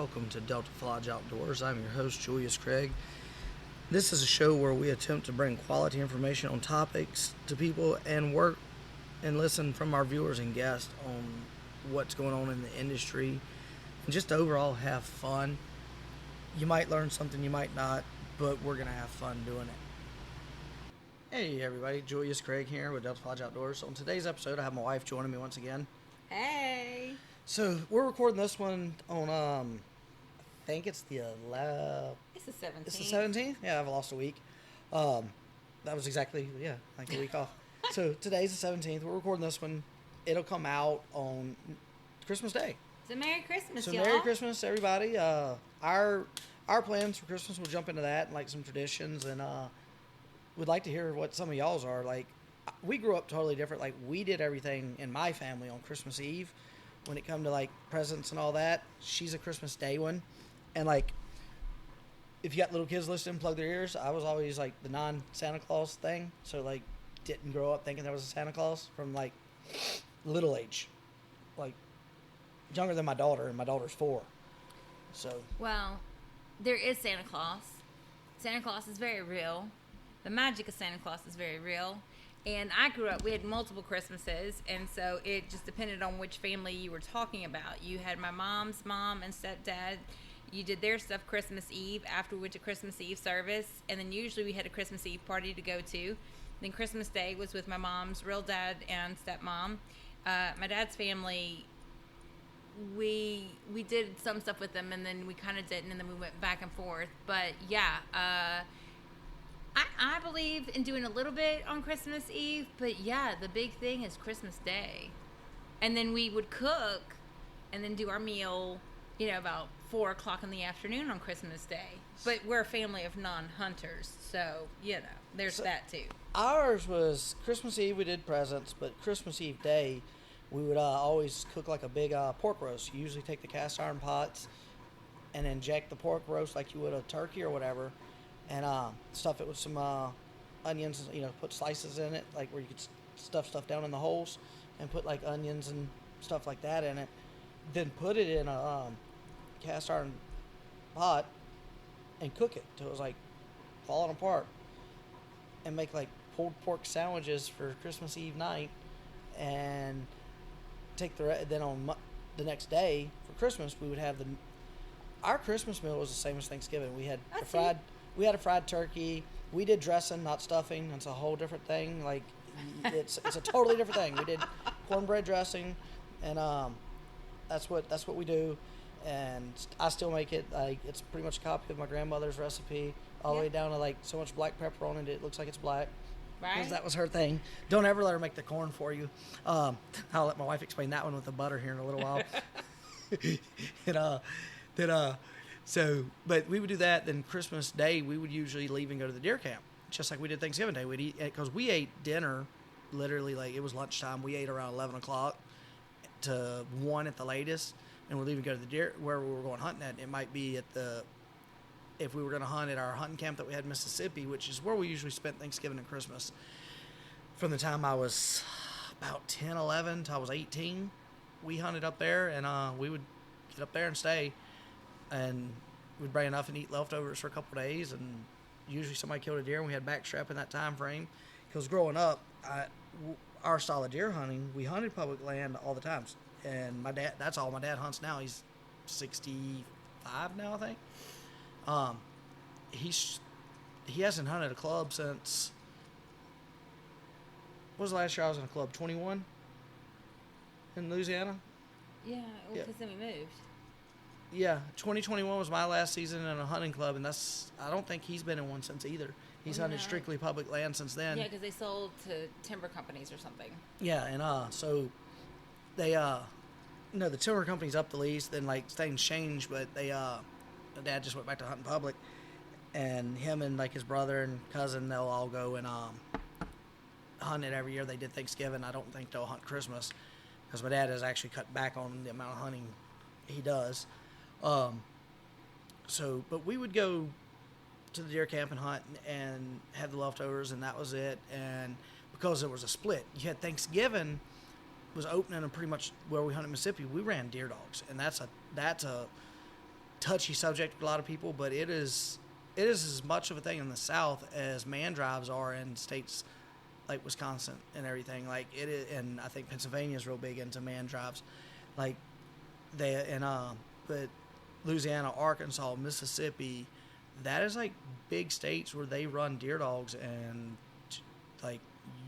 welcome to Delta Lodge Outdoors. I'm your host, Julius Craig. This is a show where we attempt to bring quality information on topics to people and work and listen from our viewers and guests on what's going on in the industry and just overall have fun. You might learn something, you might not, but we're going to have fun doing it. Hey everybody, Julius Craig here with Delta Lodge Outdoors. On today's episode, I have my wife joining me once again. Hey. So we're recording this one on, I think it's the 11th. It's the 17th. It's the 17th? Yeah, I've lost a week. That was exactly, like a week off. So today's the 17th. We're recording this one. It'll come out on Christmas Day. So Merry Christmas, So y'all. Merry Christmas, everybody. Our plans for Christmas, we'll jump into that and like some traditions, and we'd like to hear what some of y'all's are. Like, we grew up totally different. Like, we did everything in my family on Christmas Eve. When it come to like presents and all that, she's a Christmas Day one. And like, if you got little kids listening, plug their ears. I was always like the non-Santa Claus thing. So like, didn't grow up thinking there was a Santa Claus from like little age. Like, younger than my daughter, and my daughter's 4. So. Well, there is Santa Claus. Santa Claus is very real. The magic of Santa Claus is very real. And I grew up, we had multiple Christmases, and so it just depended on which family you were talking about. You had my mom's mom and stepdad. You did their stuff Christmas Eve after we went to Christmas Eve service, and then usually we had a Christmas Eve party to go to. Then Christmas Day was with my mom's real dad and stepmom. My dad's family, we did some stuff with them, and then we kind of didn't, and then we went back and forth. But yeah, I believe in doing a little bit on Christmas Eve, but yeah, the big thing is Christmas Day. And then we would cook and then do our meal, about 4 o'clock in the afternoon on Christmas Day. But we're a family of non-hunters, so, there's that too. Ours was Christmas Eve, we did presents, but Christmas Eve Day, we would always cook like a big pork roast. You usually take the cast iron pots and inject the pork roast like you would a turkey or whatever, and stuff it with some onions, put slices in it, like where you could stuff down in the holes, and put like onions and stuff like that in it. Then put it in a cast iron pot and cook it till it was like falling apart, and make like pulled pork sandwiches for Christmas Eve night, and take then on the next day for Christmas we would have our Christmas meal was the same as Thanksgiving. We had a fried turkey. We did dressing, not stuffing. It's a whole different thing. Like, it's a totally different thing. We did cornbread dressing, and that's what we do. And I still make it. Like, it's pretty much a copy of my grandmother's recipe, all the way down to like so much black pepper on it, it looks like it's black. Right. Because that was her thing. Don't ever let her make the corn for you. I'll let my wife explain that one with the butter here in a little while. But we would do that. Then Christmas Day, we would usually leave and go to the deer camp, just like we did Thanksgiving Day. We'd eat, because we ate dinner, literally, like, it was lunchtime. We ate around 11 o'clock to 1 at the latest, and we'd leave and go to the deer, where we were going hunting at. It might be if we were going to hunt at our hunting camp that we had in Mississippi, which is where we usually spent Thanksgiving and Christmas. From the time I was about 10, 11 till I was 18, we hunted up there, and we would get up there and stay. And we'd bring enough and eat leftovers for a couple of days, and usually somebody killed a deer, and we had backstrap in that time frame. Because growing up, our style of deer hunting, we hunted public land all the time. And my dad, that's all my dad hunts now. He's 65 now, I think. He hasn't hunted a club since, what was the last year I was in a club? 21 in Louisiana? Yeah, because then we moved. Yeah, 2021 was my last season in a hunting club, and I don't think he's been in one since either. He's hunted strictly public land since then. Yeah, because they sold to timber companies or something. Yeah, and so they, the timber companies up the lease, then like things changed, but my dad just went back to hunting public, and him and like his brother and cousin, they'll all go and hunt it every year. They did Thanksgiving. I don't think they'll hunt Christmas, because my dad has actually cut back on the amount of hunting he does. But we would go to the deer camp and hunt and have the leftovers, and that was it. And because there was a split, you had Thanksgiving was opening, and pretty much where we hunted in Mississippi, we ran deer dogs, and that's a touchy subject with a lot of people, but it is as much of a thing in the South as man drives are in states like Wisconsin and everything. Like it is, and I think Pennsylvania is real big into man drives. Like but Louisiana, Arkansas, Mississippi, that is like big states where they run deer dogs, and like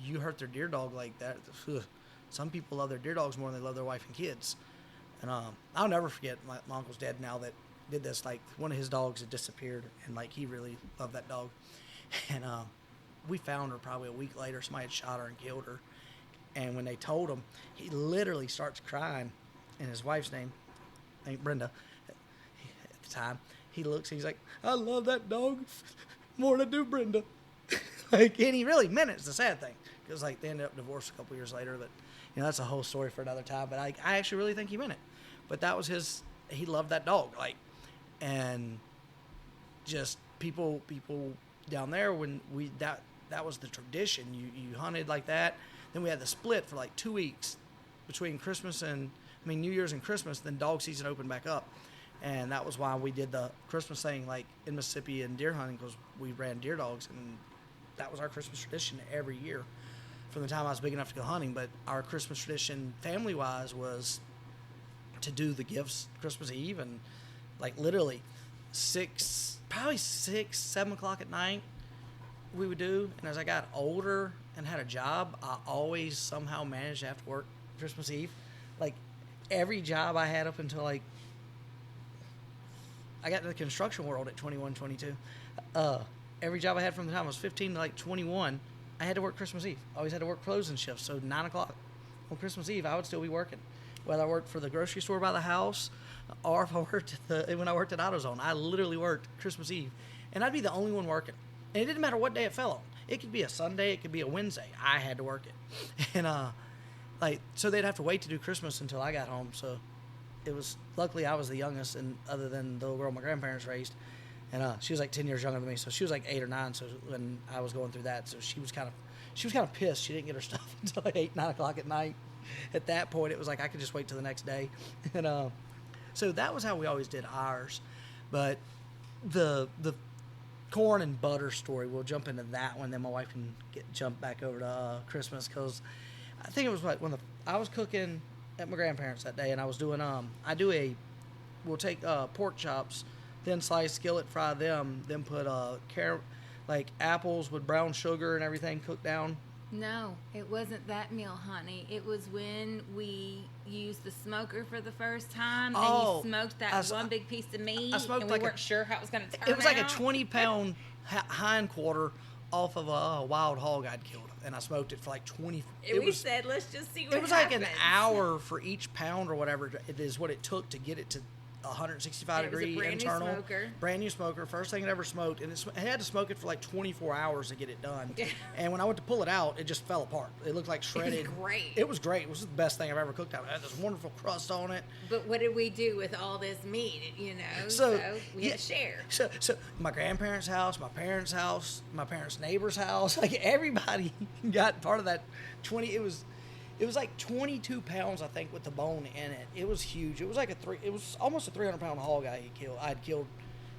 you hurt their deer dog like that. Ugh. Some people love their deer dogs more than they love their wife and kids. And I'll never forget my uncle's dead now that did this. Like one of his dogs had disappeared, and like he really loved that dog. And we found her probably a week later. Somebody had shot her and killed her. And when they told him, he literally starts crying. And his wife's name, I think Brenda, at the time, he looks and he's like, I love that dog more than I do Brenda. Like, and he really meant it. It's the sad thing. Because like they ended up divorced a couple years later. But that's a whole story for another time. But I actually really think he meant it. But that was he loved that dog. Like, and just people down there, when that was the tradition. You hunted like that. Then we had the split for like 2 weeks between New Year's and Christmas. Then dog season opened back up, and that was why we did the Christmas thing like in Mississippi and deer hunting, because we ran deer dogs, and that was our Christmas tradition every year from the time I was big enough to go hunting. But our Christmas tradition, family wise, was to do the gifts Christmas Eve, and like literally 7 o'clock at night we would do. And as I got older and had a job, I always somehow managed to have to work Christmas Eve. Like every job I had up until like I got into the construction world at 21, 22. Every job I had from the time I was 15 to like 21, I had to work Christmas Eve. I always had to work closing shifts. So 9 o'clock on Christmas Eve, I would still be working. Whether I worked for the grocery store by the house, or if I worked when I worked at AutoZone, I literally worked Christmas Eve, and I'd be the only one working. And it didn't matter what day it fell on. It could be a Sunday, it could be a Wednesday. I had to work it, and so they'd have to wait to do Christmas until I got home. So it was luckily I was the youngest, and other than the little girl my grandparents raised, and she was like 10 years younger than me, so she was like 8 or 9. So when I was going through that, so she was kind of pissed she didn't get her stuff until like 8, 9 o'clock at night. At that point, it was like I could just wait till the next day. And so that was how we always did ours. But the corn and butter story, we'll jump into that one. Then my wife can jump back over to Christmas, because I think it was like when I was cooking at my grandparents' that day, and I was doing we'll take pork chops, then slice, skillet fry them, then put like apples with brown sugar and everything cooked down. No, it wasn't that meal, honey. It was when we used the smoker for the first time, and you smoked that one big piece of meat, and we weren't sure how it was going to turn out. It was like a 20-pound hind quarter off of a wild hog I'd killed, and I smoked it for like 20. We said, let's just see what happens. It was like an hour for each pound or whatever it is what it took to get it to 165-degree internal, brand new smoker, first thing it ever smoked, and it had to smoke it for like 24 hours to get it done. And when I went to pull it out, it just fell apart. It looked like shredded. It was great. It was great. It was the best thing I've ever cooked out. It had this wonderful crust on it. But what did we do with all this meat? So we had to share. So my grandparents' house, my parents' house, my parents' neighbor's house, like everybody got part of that 20. It was like 22 pounds, I think, with the bone in it. It was huge. It was like it was almost a 300-pound hog I'd killed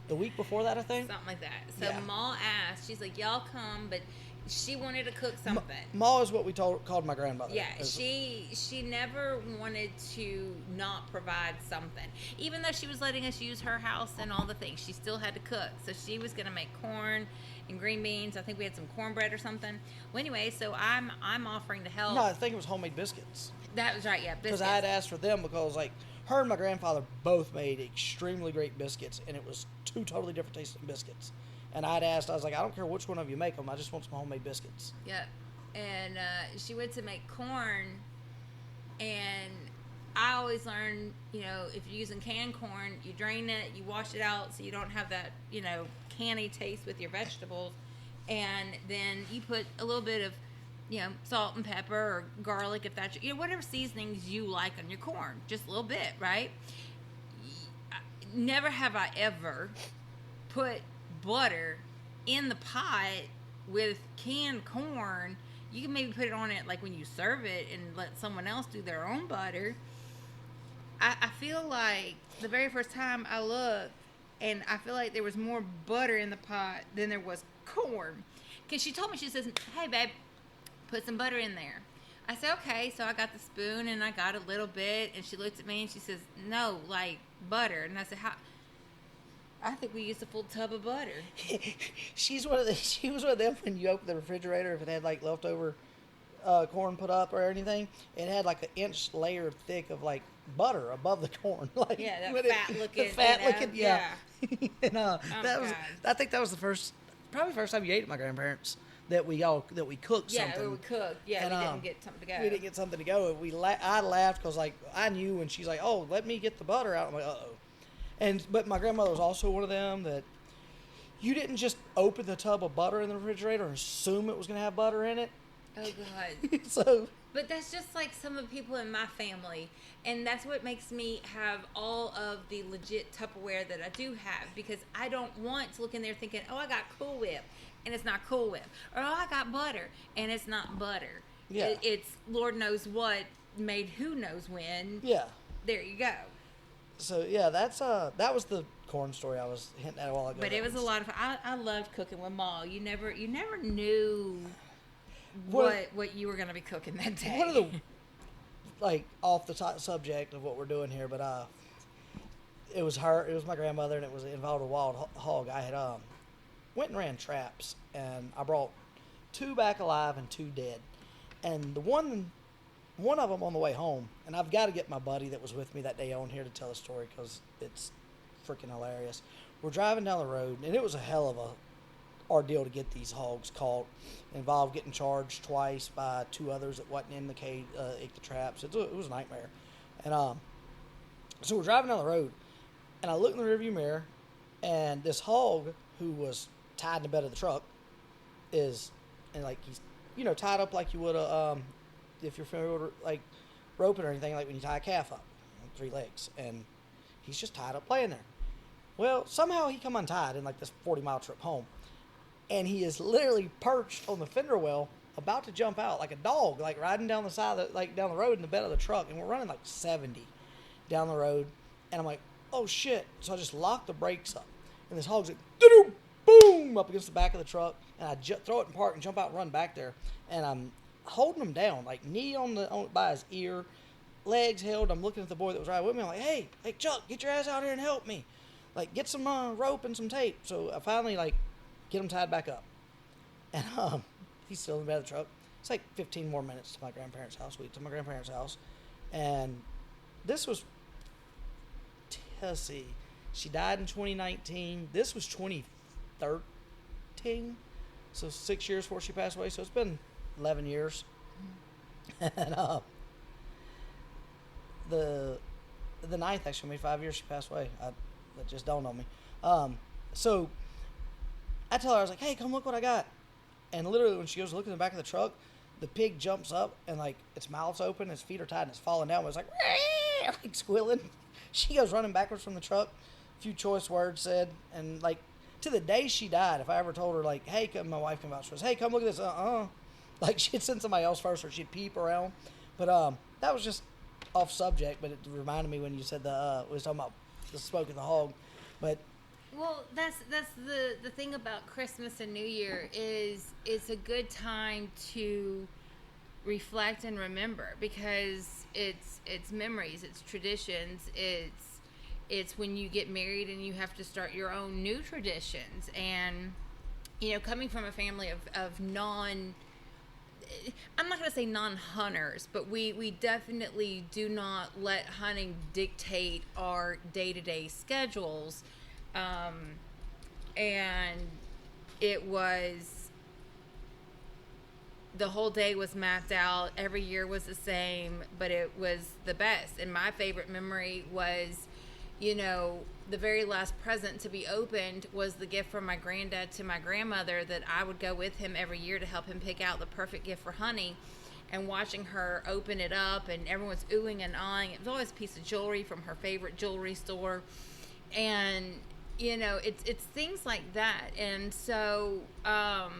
the week before that, I think. Something like that. So yeah. Ma asked, she's like, y'all come, but she wanted to cook something. Ma is what we called my grandmother. Yeah, she never wanted to not provide something. Even though she was letting us use her house and all the things, she still had to cook. So she was going to make corn and green beans. I think we had some cornbread or something. Well, anyway, so I'm offering to help. No, I think it was homemade biscuits. That was right, yeah. Because I had asked for them because, like, her and my grandfather both made extremely great biscuits, and it was 2 totally different tasting biscuits. And I'd asked, I was like, I don't care which one of you make them. I just want some homemade biscuits. Yep. And she went to make corn, and I always learned, if you're using canned corn, you drain it, you wash it out so you don't have that, canny taste with your vegetables. And then you put a little bit of, salt and pepper or garlic, if that's, whatever seasonings you like on your corn. Just a little bit, right? Never have I ever put butter in the pot with canned corn. You can maybe put it on it like when you serve it and let someone else do their own butter. I feel like the very first time I looked, and I feel like there was more butter in the pot than there was corn. Because she told me, she says, hey, babe, put some butter in there. I said, okay. So I got the spoon, and I got a little bit, and she looked at me, and she says, no, like butter. And I said, how? I think we used a full tub of butter. She was one of them when you open the refrigerator, if it had like leftover corn put up or anything, it had like an inch layer thick of like butter above the corn. Like, yeah, that fat looking. Yeah. And oh that was, I think that was probably the first time you ate at my grandparents that we cooked something. Yeah, we cooked. Yeah, and, we didn't get something to go. We didn't get something to go. I laughed because like I knew when she's like, oh, let me get the butter out. I'm like, uh-oh. But my grandmother was also one of them that you didn't just open the tub of butter in the refrigerator and assume it was going to have butter in it. Oh, God. But that's just like some of the people in my family. And that's what makes me have all of the legit Tupperware that I do have. Because I don't want to look in there thinking, oh, I got Cool Whip. And it's not Cool Whip. Or, oh, I got butter. And it's not butter. Yeah. It's Lord knows what made who knows when. Yeah. There you go. So, yeah, that was the corn story I was hinting at a while ago. But it was a lot of fun. I loved cooking with Ma. You never knew what you were going to be cooking that day. One of the, like, off the subject of what we're doing here, but it was my grandmother, and it involved a wild hog. I had went and ran traps, and I brought 2 back alive and 2 dead. And the one of them on the way home, and I've got to get my buddy that was with me that day on here to tell the story because it's freaking hilarious. We're driving down the road, and it was a hell of a ordeal to get these hogs caught. It involved getting charged twice by 2 others that wasn't in the cage, ate the traps. It was a nightmare. And so we're driving down the road, and I look in the rearview mirror, and this hog who was tied in the bed of the truck he's tied up like you would if you're familiar with like roping or anything, like when you tie a calf up, 3 legs, and he's just tied up laying there. Well, somehow he come untied in like this 40-mile trip home, and he is literally perched on the fender well, about to jump out like a dog, like riding down the side of down the road in the bed of the truck, and we're running like 70 down the road, and I'm like, oh shit! So I just lock the brakes up, and this hog's like, boom, up against the back of the truck, and I throw it in park and jump out and run back there, and I'm holding him down, like knee by his ear, legs held. I'm looking at the boy that was riding with me. I'm like, hey, Chuck, get your ass out here and help me. Like, get some rope and some tape. So I finally, get him tied back up. And he's still in the bed of the truck. It's like 15 more minutes to my grandparents' house. We get to my grandparents' house. And this was, let's see, she died in 2019. This was 2013. So 6 years before she passed away. So it's been 11 years. And the 9th actually made 5 years she passed away. That just dawned on me. So I tell her, I was like, hey, come look what I got. And literally when she goes to look in the back of the truck, the pig jumps up and its mouth's open, its feet are tied, and it's falling down. It's like squealing. She goes running backwards from the truck. A few choice words said, and to the day she died, if I ever told her hey, come, my wife came out, she goes, hey, come look at this. She'd send somebody else first, or she'd peep around. But that was just off subject, but it reminded me when you said we was talking about the smoke of the hog. But well, that's the thing about Christmas and New Year is it's a good time to reflect and remember, because it's memories, it's traditions, it's when you get married and you have to start your own new traditions. And coming from a family of I'm not going to say non-hunters, but we definitely do not let hunting dictate our day-to-day schedules. And it was, the whole day was mapped out. Every year was the same, but it was the best. And my favorite memory was, the very last present to be opened was the gift from my granddad to my grandmother, that I would go with him every year to help him pick out the perfect gift for Honey, and watching her open it up and everyone's oohing and ahhing. It was always a piece of jewelry from her favorite jewelry store. And, it's things like that. And so, I'd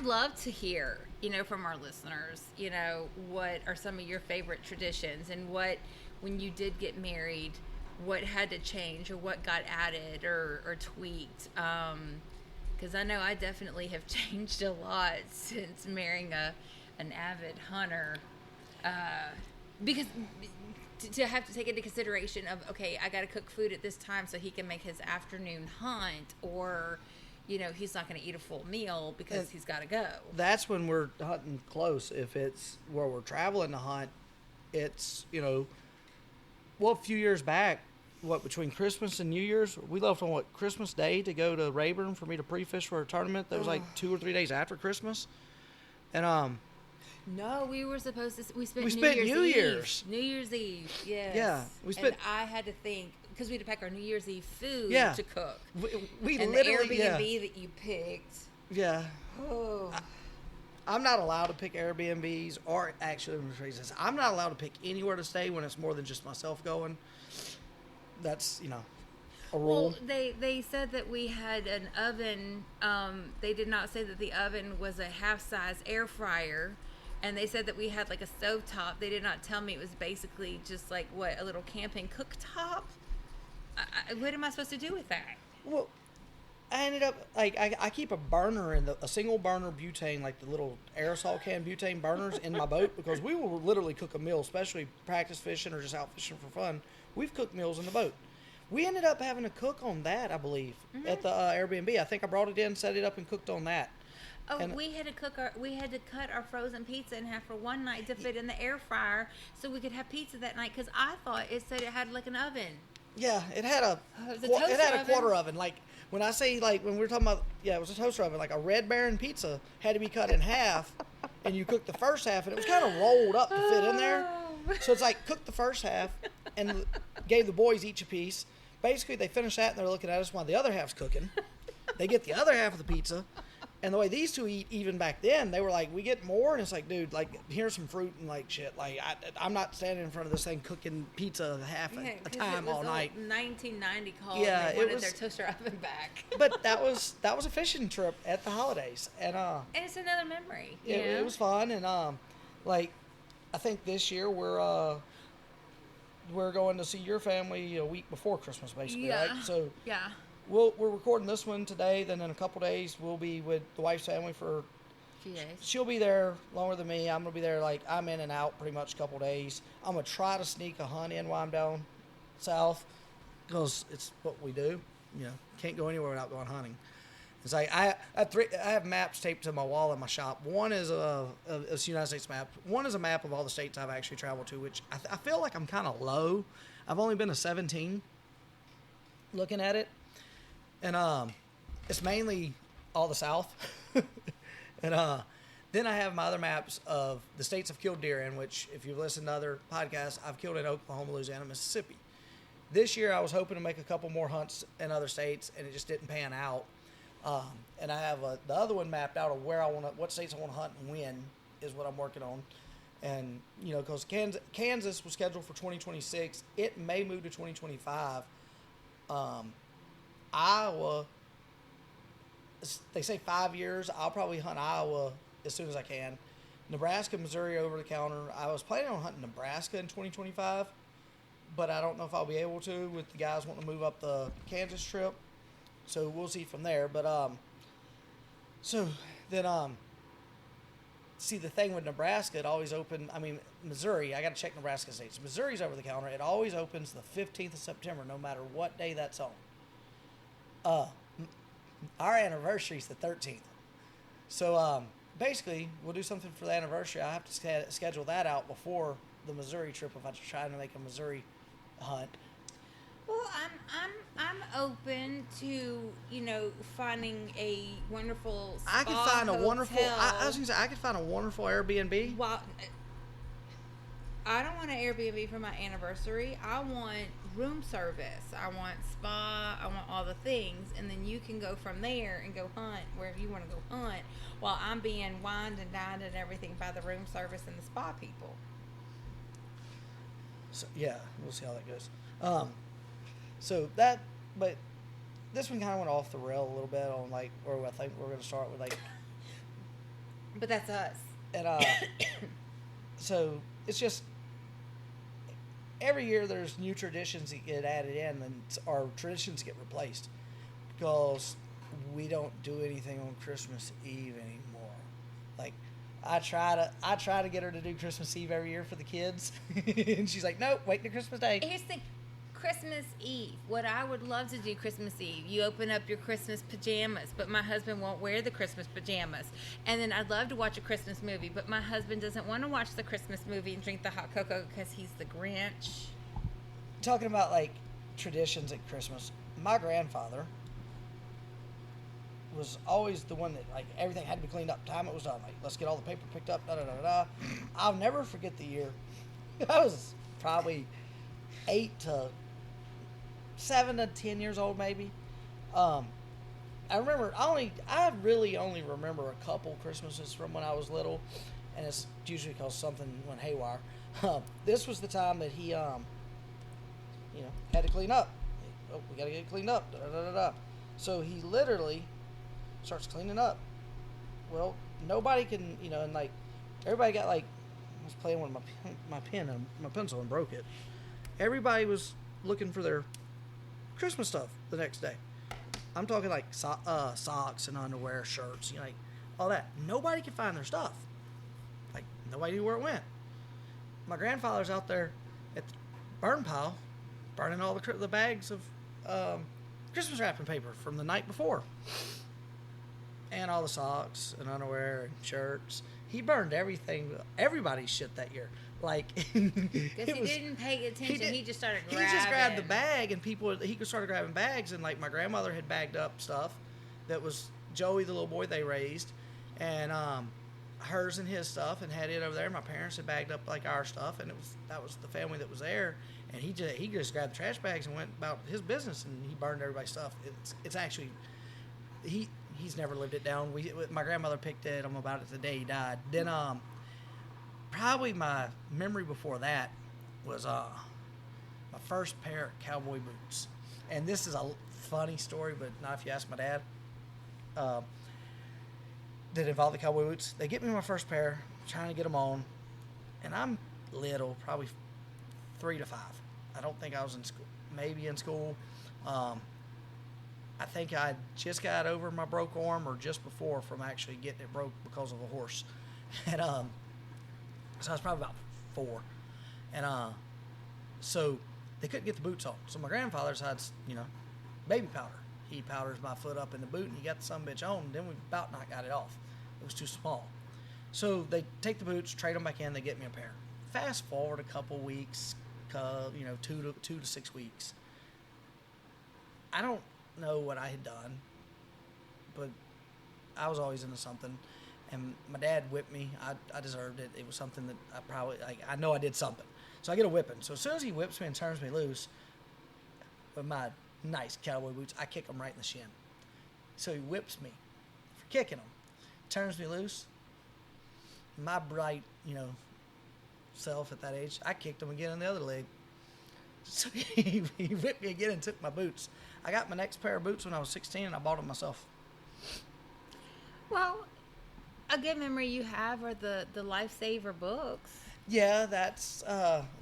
love to hear, from our listeners, what are some of your favorite traditions, and when you did get married, what had to change or what got added or tweaked. Because I know I definitely have changed a lot since marrying an avid hunter. Because to have to take into consideration of, okay, I got to cook food at this time so he can make his afternoon hunt, or, you know, he's not going to eat a full meal because he's got to go. That's when we're hunting close. If it's where we're traveling to hunt, it's, you know, well, a few years back, between Christmas and New Year's, we left on Christmas Day to go to Rayburn for me to pre-fish for a tournament that was like 2 or 3 days after Christmas. And no, we were supposed to. We spent New Year's. New Year's Eve. Yes. Yeah, we spent. And I had to think because we had to pack our New Year's Eve food to cook. We and literally the Airbnb that you picked. Yeah. Oh. I'm not allowed to pick Airbnbs, or actually, I'm not allowed to pick anywhere to stay when it's more than just myself going. That's, you know, a rule. Well, they said that we had an oven. They did not say that the oven was a half-size air fryer. And they said that we had like a stovetop. They did not tell me it was basically just like, a little camping cooktop? What am I supposed to do with that? Well, I ended up, like, I keep a burner a single burner butane, like the little aerosol can butane burners in my boat, because we will literally cook a meal, especially practice fishing or just out fishing for fun. We've cooked meals in the boat. We ended up having to cook on that, I believe, at the Airbnb. I think I brought it in, set it up, and cooked on that. Oh, we had to cut our frozen pizza in half for one night to fit in the air fryer so we could have pizza that night, because I thought it said it had like an oven. Yeah, it had a quarter oven. Like, when I say, like, when we were talking about, it was a toaster oven. Like, a Red Baron pizza had to be cut in half, and you cooked the first half, and it was kind of rolled up to fit in there. So it's like, cook the first half, and gave the boys each a piece. Basically, they finish that, and they're looking at us while the other half's cooking. They get the other half of the pizza. And the way these two eat, even back then, they were like, we get more. And it's like, dude, like, here's some fruit and, like, shit. Like, I'm not standing in front of this thing cooking pizza half a time all night. 1990 call. Yeah, they wanted their toaster oven back. But that was a fishing trip at the holidays. And it's another memory. It was fun. And, like, I think this year we're going to see your family a week before Christmas, basically, right? So, yeah. We're recording this one today. Then in a couple days, we'll be with the wife's family for a few days. She'll be there longer than me. I'm going to be there, like, I'm in and out pretty much a couple days. I'm going to try to sneak a hunt in while I'm down south, because it's what we do. You know, can't go anywhere without going hunting. It's like, I have maps taped to my wall in my shop. One is a United States map. One is a map of all the states I've actually traveled to, which I feel like I'm kind of low. I've only been to 17 looking at it. And it's mainly all the South. And then I have my other maps of the states I've killed deer in, which, if you've listened to other podcasts, I've killed in Oklahoma, Louisiana, Mississippi. This year I was hoping to make a couple more hunts in other states, and it just didn't pan out. And I have the other one mapped out of what states I want to hunt and when is what I'm working on. And, you know, because Kansas was scheduled for 2026. It may move to 2025. Iowa, they say 5 years. I'll probably hunt Iowa as soon as I can. Nebraska, Missouri over the counter. I was planning on hunting Nebraska in 2025, but I don't know if I'll be able to with the guys wanting to move up the Kansas trip. So we'll see from there. But see, the thing with Nebraska, it always Missouri, I got to check Nebraska states. Missouri's over the counter. It always opens the 15th of September, no matter what day that's on. Our anniversary's the 13th. So, basically, we'll do something for the anniversary. I have to schedule that out before the Missouri trip if I'm trying to make a Missouri hunt. Well, I'm open to, you know, finding a wonderful spa I could find hotel. a wonderful. I was gonna say I could find a wonderful Airbnb. Well, I don't want an Airbnb for my anniversary. I want room service. I want spa. I want all the things, and then you can go from there and go hunt wherever you want to go hunt, while I'm being wined and dined and everything by the room service and the spa people. So yeah, we'll see how that goes. But this one kind of went off the rail a little bit on, like, where I think we're going to start with, like. But that's us. And so it's just, every year there's new traditions that get added in, and our traditions get replaced because we don't do anything on Christmas Eve anymore. Like, I try to get her to do Christmas Eve every year for the kids, and she's like, nope, wait till Christmas Day. Here's the thing. Christmas Eve. What I would love to do Christmas Eve, you open up your Christmas pajamas, but my husband won't wear the Christmas pajamas. And then I'd love to watch a Christmas movie, but my husband doesn't want to watch the Christmas movie and drink the hot cocoa because he's the Grinch. Talking about like traditions at Christmas, my grandfather was always the one that like everything had to be cleaned up. Time it was done. Like, let's get all the paper picked up. Da da da da. I'll never forget the year. I was probably 7 to 10 years old, maybe. I remember. I really only remember a couple Christmases from when I was little, and it's usually because something went haywire. This was the time that he, had to clean up. Oh, we gotta get it cleaned up. Da da da da. So he literally starts cleaning up. Well, nobody can, and like everybody got like, I was playing with my pen and my pencil and broke it. Everybody was looking for their Christmas stuff the next day. I'm talking like socks and underwear, shirts, like all that. Nobody could find their stuff. Like, nobody knew where it went. My grandfather's out there at the burn pile burning all the bags of Christmas wrapping paper from the night before. And all the socks and underwear and shirts. He burned everybody's shit that year. Like, because he didn't pay attention. He just started grabbing. He just grabbed the bag, and he started grabbing bags, and like my grandmother had bagged up stuff that was Joey, the little boy they raised, and hers and his stuff, and had it over there. My parents had bagged up like our stuff, and that was the family that was there. And he just grabbed the trash bags and went about his business, and he burned everybody's stuff. It's actually he's never lived it down. My grandmother picked at him about it the day he died. Then probably my memory before that was my first pair of cowboy boots. And this is a funny story, but not if you ask my dad. That involved the cowboy boots. They get me my first pair, trying to get them on, and I'm little, probably 3 to 5. I don't think I was in school. Maybe in school. I think I just got over my broke arm, or just before, from actually getting it broke because of a horse. And so I was probably about 4. And so they couldn't get the boots on. So my grandfather's had, baby powder. He powders my foot up in the boot, and he got the sumbitch on, and then we about not got it off. It was too small. So they take the boots, trade them back in, they get me a pair. Fast forward a couple weeks, 2 to 6 weeks. I don't know what I had done, but I was always into something. And my dad whipped me. I deserved it. It was something that I know I did something. So I get a whipping. So as soon as he whips me and turns me loose with my nice cowboy boots, I kick him right in the shin. So he whips me for kicking him, turns me loose. My bright, self at that age, I kicked him again in the other leg. So he whipped me again and took my boots. I got my next pair of boots when I was 16, and I bought them myself. Well, a good memory you have are the Lifesaver books. Yeah, that's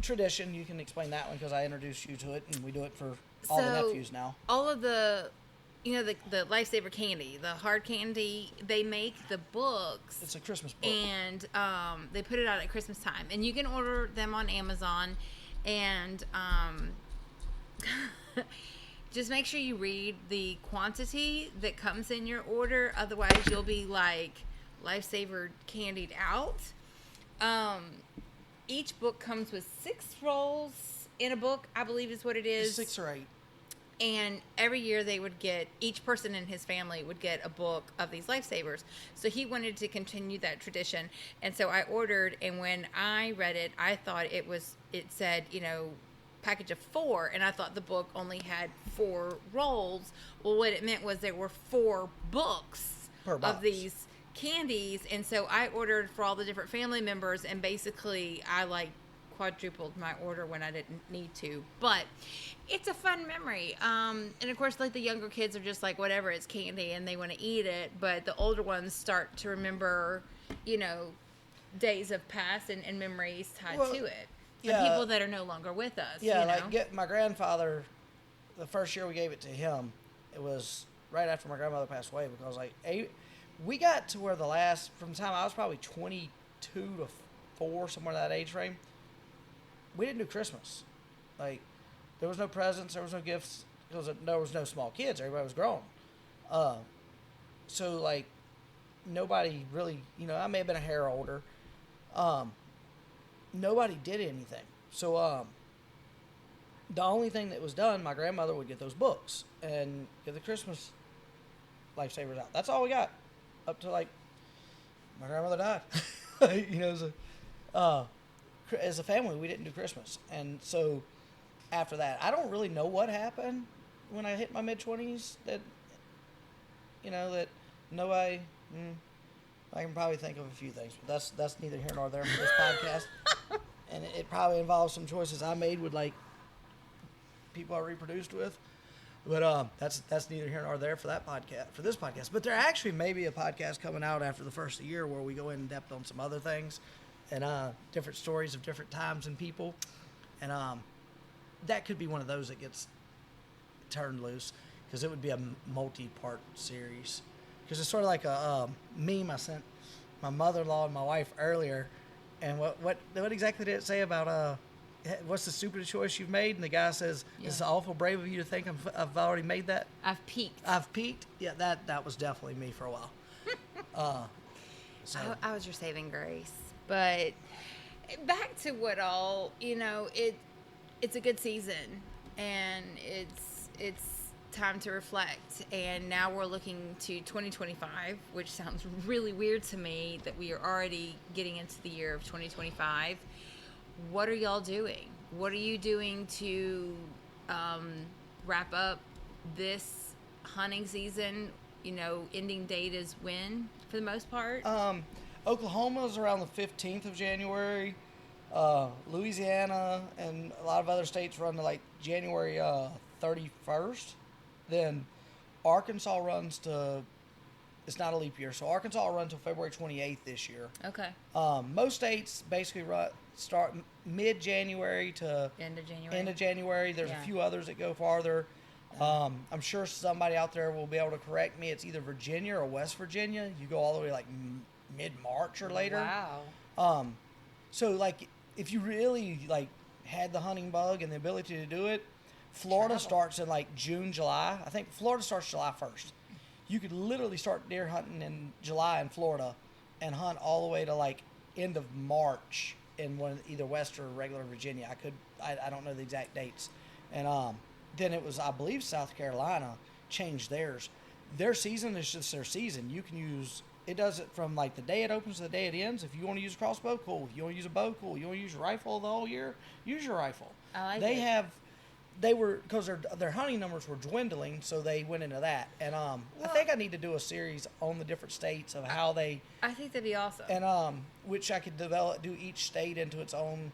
tradition. You can explain that one because I introduced you to it, and we do it for all the nephews now. All of the Lifesaver candy, the hard candy, they make the books. It's a Christmas book. And they put it out at Christmas time. And you can order them on Amazon. And just make sure you read the quantity that comes in your order. Otherwise, you'll be like Lifesaver candied out. Each book comes with 6 rolls in a book, I believe is what it is. 6 or 8. And every year each person in his family would get a book of these Lifesavers. So he wanted to continue that tradition. And so I ordered, and when I read it, I thought it said, package of 4, and I thought the book only had 4 rolls. Well, what it meant was there were 4 books of these candies, and so I ordered for all the different family members, and basically I quadrupled my order when I didn't need to. But it's a fun memory. And of course, the younger kids are just like, whatever, it's candy, and they want to eat it. But the older ones start to remember, days of past and memories tied to it. The people that are no longer with us. Yeah, you know? like get my grandfather. The first year we gave it to him, it was right after my grandmother passed away because we got to where from the time I was probably 22 to 4, somewhere in that age frame. We didn't do Christmas. Like, there was no presents, there was no gifts, because there was no small kids. Everybody was grown. So, like, nobody really, I may have been a hair older. Nobody did anything. So, the only thing that was done, my grandmother would get those books and get the Christmas lifesavers out. That's all we got up to, like, my grandmother died. As a family, we didn't do Christmas. And so after that, I don't really know what happened when I hit my mid-20s that nobody, I can probably think of a few things, but that's neither here nor there for this podcast. And it probably involves some choices I made with, like, people I reproduced with. But that's neither here nor there for this podcast. But there actually may be a podcast coming out after the first of the year where we go in depth on some other things and different stories of different times and people. And that could be one of those that gets turned loose because it would be a multi-part series. Because it's sort of like a meme I sent my mother-in-law and my wife earlier. And what exactly did it say about what's the stupidest choice you've made? And the guy says, it's awful brave of you to think I've already made that. I've peaked. Yeah, that was definitely me for a while. So I was your saving grace. But back to what all, it's a good season. And it's time to reflect. And now we're looking to 2025, which sounds really weird to me that we are already getting into the year of 2025. What are y'all doing? What are you doing to wrap up this hunting season? Ending date is when, for the most part? Oklahoma is around the 15th of January. Louisiana and a lot of other states run to like January 31st. Then Arkansas runs to, it's not a leap year, so Arkansas will run until February 28th this year. Okay. Most states basically start mid-January to end of January. There's a few others that go farther. I'm sure somebody out there will be able to correct me. It's either Virginia or West Virginia. You go all the way like mid-March or later. Wow. So like if you really like had the hunting bug and the ability to do it, Florida starts in like June, July. I think Florida starts July 1st. You could literally start deer hunting in July in Florida and hunt all the way to like end of March in either West or regular Virginia. I don't know the exact dates. And then it was, I believe, South Carolina changed theirs. Their season is just their season. You can it does it from like the day it opens to the day it ends. If you want to use a crossbow, cool. If you want to use a bow, cool. You want to use your rifle the whole year, use your rifle. I like it. Because their hunting numbers were dwindling, so they went into that. And I think I need to do a series on the different states of how they. I think that'd be awesome. And which I could do each state into its own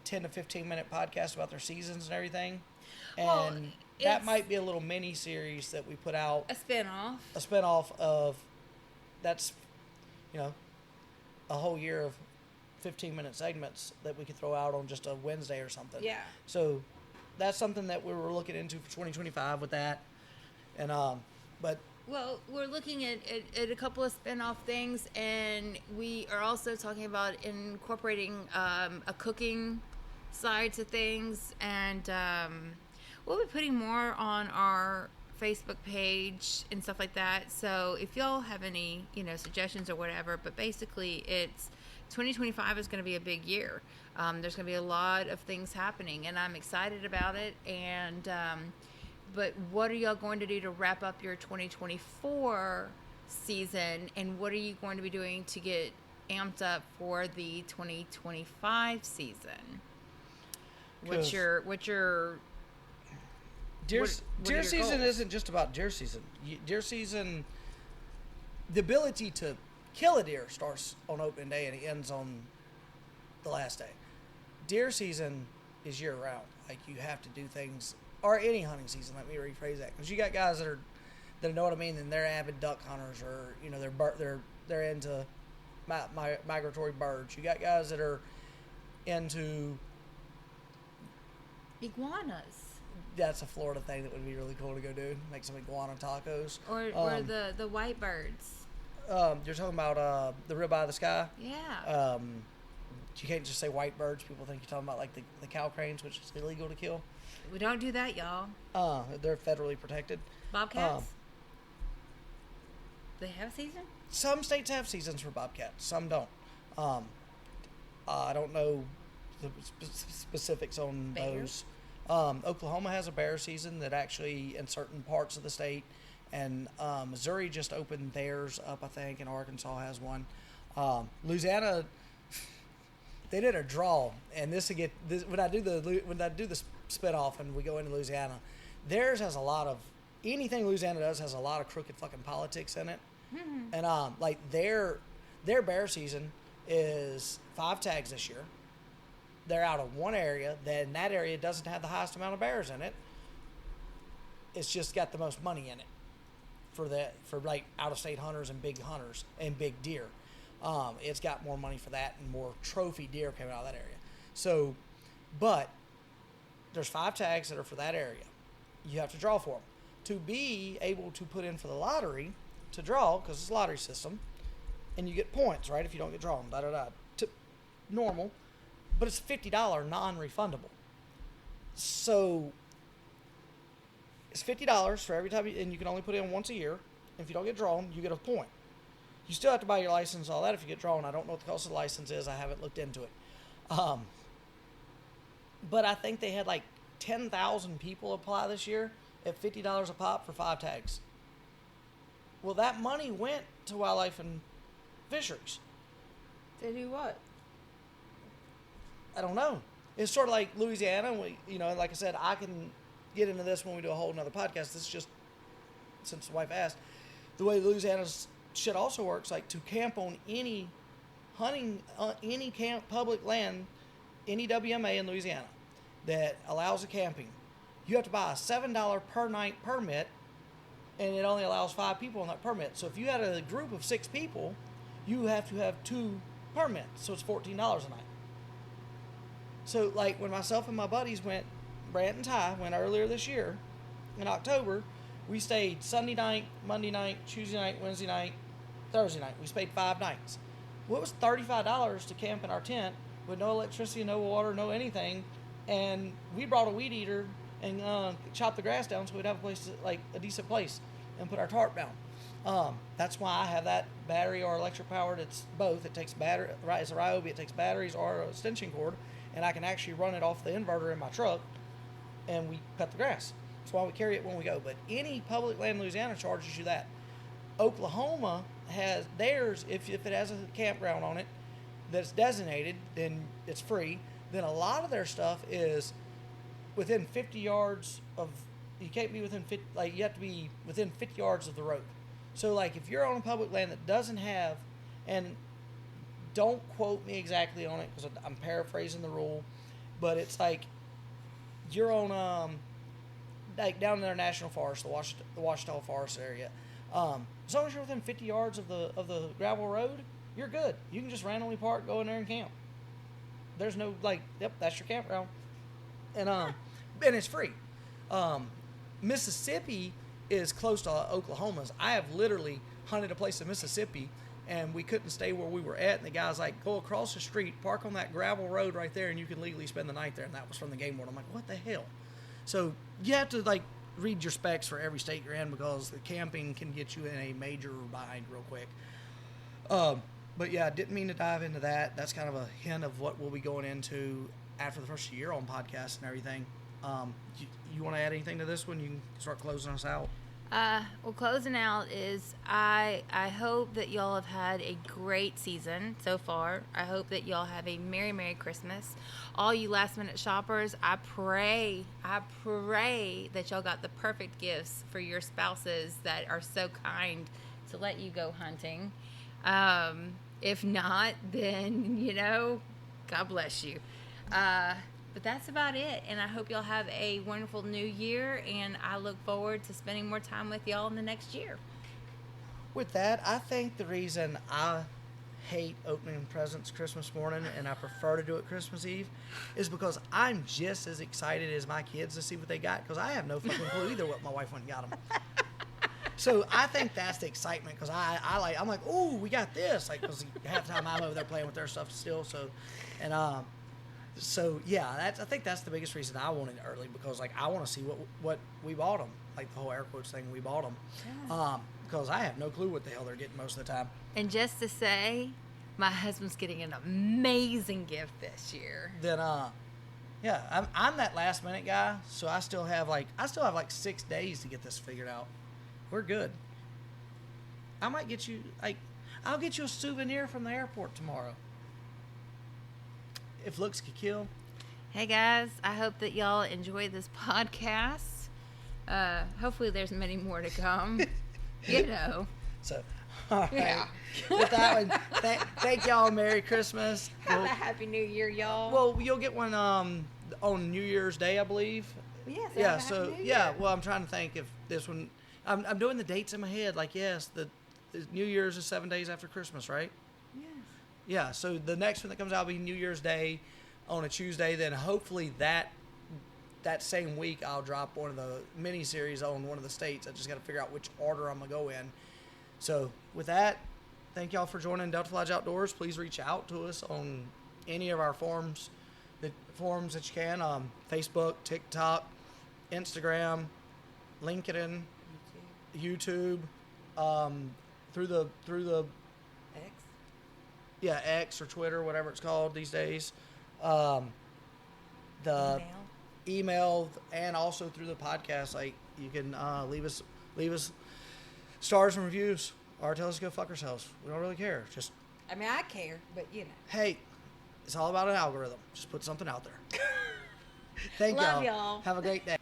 10 to 15 minute podcast about their seasons and everything. And that might be a little mini series that we put out. A spinoff. A spinoff of that's, a whole year of 15-minute segments that we could throw out on just a Wednesday or something. Yeah. So that's something that we were looking into for 2025 with that. And but well, we're looking at a couple of spin-off things, and we are also talking about incorporating a cooking side to things, and we'll be putting more on our Facebook page and stuff like that. So if y'all have any suggestions or whatever, but basically it's 2025 is going to be a big year. There's going to be a lot of things happening, and I'm excited about it. And but what are y'all going to do to wrap up your 2024 season, and what are you going to be doing to get amped up for the 2025 season? What's your deer season goals? Isn't just about deer season. Deer season, the ability to kill a deer starts on opening day and it ends on the last day. Deer season is year round. Like, you have to do things, or any hunting season. Let me rephrase that, because you got guys that know what I mean, and they're avid duck hunters, or they're into migratory birds. You got guys that are into Iguanas. That's a Florida thing that would be really cool to go do. Make some iguana tacos. Or the white birds. You're talking about the ribeye of the sky? Yeah. You can't just say white birds. People think you're talking about like the cow cranes, which is illegal to kill. We don't do that, y'all. They're federally protected. Bobcats? They have a season? Some states have seasons for bobcats. Some don't. I don't know the specifics on Bears? those. Oklahoma has a bear season that actually in certain parts of the state, and Missouri just opened theirs up, I think, and Arkansas has one. Louisiana, they did a draw, and when I do the spinoff and we go into Louisiana, theirs has a lot of anything Louisiana does has a lot of crooked fucking politics in it, and like their bear season is 5 tags this year. They're out of one area. Then that area doesn't have the highest amount of bears in it. It's just got the most money in it for like out of state hunters and big big deer. It's got more money for that and more trophy deer coming out of that area. So, but there's 5 tags that are for that area. You have to draw for them to be able to put in for the lottery to draw because it's a lottery system, and you get points right if you don't get drawn. Normal. But it's $50 non-refundable. So it's $50 for every time, and you can only put in once a year. If you don't get drawn, you get a point. You still have to buy your license, all that if you get drawn. I don't know what the cost of the license is. I haven't looked into it. But I think they had like 10,000 people apply this year at $50 a pop for 5 tags. Well, that money went to wildlife and fisheries. To do what? I don't know. It's sort of like Louisiana. Like I said, I can get into this when we do a whole nother podcast. This is just, since the wife asked, the way Louisiana's shit also works, like to camp on any public land, any WMA in Louisiana that allows a camping, you have to buy a $7 per night permit, and it only allows 5 people on that permit. So if you had a group of 6 people, you have to have 2 permits, so it's $14 a night. So, like, when myself and my buddies went, Brant and Ty went earlier this year, in October, we stayed Sunday night, Monday night, Tuesday night, Wednesday night, Thursday night. We stayed 5 nights. Well, it was $35 to camp in our tent with no electricity, no water, no anything, and we brought a weed eater and chopped the grass down so we'd have a decent place, and put our tarp down. That's why I have that battery or electric powered. It's both. It takes battery. It's a Ryobi. It takes batteries or an extension cord. And I can actually run it off the inverter in my truck, and we cut the grass. That's why we carry it when we go. But any public land in Louisiana charges you that. Oklahoma has theirs, if it has a campground on it that's designated, then it's free. Then a lot of their stuff is within 50 yards of, you can't be within 50, like you have to be within 50 yards of the road. So like if you're on a public land that doesn't have, and don't quote me exactly on it because I'm paraphrasing the rule, but it's like you're on like down in their national forest, the Ouachita Forest area. As long as you're within 50 yards of the gravel road, you're good. You can just randomly park, go in there and camp. There's no that's your campground, and it's free. Mississippi is close to Oklahoma's. I have literally hunted a place in Mississippi, and we couldn't stay where we were at, and the guy's like, go across the street, park on that gravel road right there, and you can legally spend the night there. And that was from the game board. I'm like, what the hell? So you have to read your specs for every state you're in, because the camping can get you in a major bind real quick. But yeah, I didn't mean to dive into that. That's kind of a hint of what we'll be going into after the first year on podcasts and everything. You want to add anything to this one? You can start closing us out. Well, closing out is I hope that y'all have had a great season so far. I hope that y'all have a Merry, Merry Christmas. All you last minute shoppers, I pray that y'all got the perfect gifts for your spouses that are so kind to let you go hunting. If not, then, God bless you. But that's about it, and I hope y'all have a wonderful new year, and I look forward to spending more time with y'all in the next year. With that, I think the reason I hate opening presents Christmas morning and I prefer to do it Christmas Eve is because I'm just as excited as my kids to see what they got because I have no fucking clue either what my wife went and got them. So I think that's the excitement because I'm like, oh, we got this. Like, because half the time I'm over there playing with their stuff still. So yeah, I think that's the biggest reason I wanted it early because like I want to see what we bought them, like the whole air quotes thing we bought them, because I have no clue what the hell they're getting most of the time. And just to say, my husband's getting an amazing gift this year. Then yeah, I'm that last minute guy, so I still have like 6 days to get this figured out. We're good. I might get you I'll get you a souvenir from the airport tomorrow. If looks could kill. Hey guys, I hope that y'all enjoy this podcast. Hopefully there's many more to come. You know. So, all right. Yeah. With that one, thank y'all. Merry Christmas. Have a Happy New Year, y'all. Well, you'll get one on New Year's Day, I believe. Yes. Yeah. So yeah. Well, I'm trying to think if this one. I'm doing the dates in my head. Like yes, the New Year's is 7 days after Christmas, right? Yes. Yeah. So the next one that comes out will be New Year's Day on a Tuesday. Then hopefully that same week I'll drop one of the mini series on one of the states. I just got to figure out which order I'm gonna go in. So with that, thank y'all for joining Delta Lodge Outdoors. Please reach out to us on any of our forums that you can. Facebook, TikTok, Instagram, LinkedIn, YouTube, through the X. Yeah, X or Twitter, whatever it's called these days. The email and also through the podcast. Like you can leave us stars and reviews or tell us to go fuck ourselves. We don't really care. Just I mean, I care, but you know. hey, it's all about an algorithm. Just put something out there. Thank Love y'all. Have a great day.